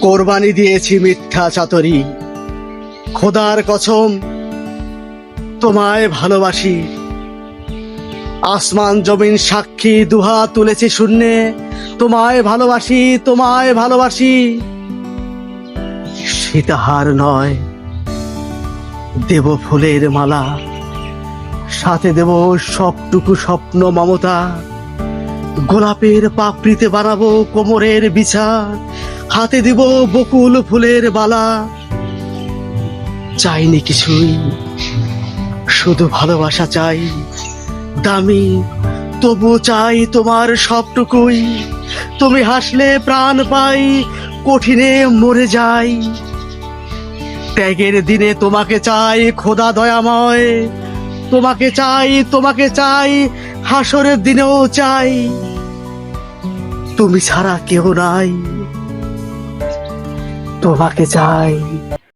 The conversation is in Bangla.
কোরবানি দিয়েছি মিথ্যা চাতরি, খোদার কসম তোমায় ভালোবাসি। আসমান জমিন সাক্ষী, দুহাত তুলেছি শূন্যে, তোমায় ভালোবাসি, তোমায় ভালোবাসি। সীতাহার নয়, দেব ফুলের মালা, সাথে দেব সবটুকু স্বপ্ন মমতা। গোলাপের পাপড়িতে বানাবো কোমরের বিছান, হাতে দিব বকুল ফুলের বালা। চাইনি কিছুই, শুধু ভালোবাসা চাই দামি, তবু চাই তোমার সবটুকুই। তুমি হাসলে প্রাণ পাই, কঠিনে মরে যাই। ত্যাগের দিনে তোমাকে চাই খোদা দয়াময়, তোমাকে চাই, তোমাকে চাই, হাসরের দিনেও চাই। তুমি ছাড়া কেউ নাই, তোমাকে চাই।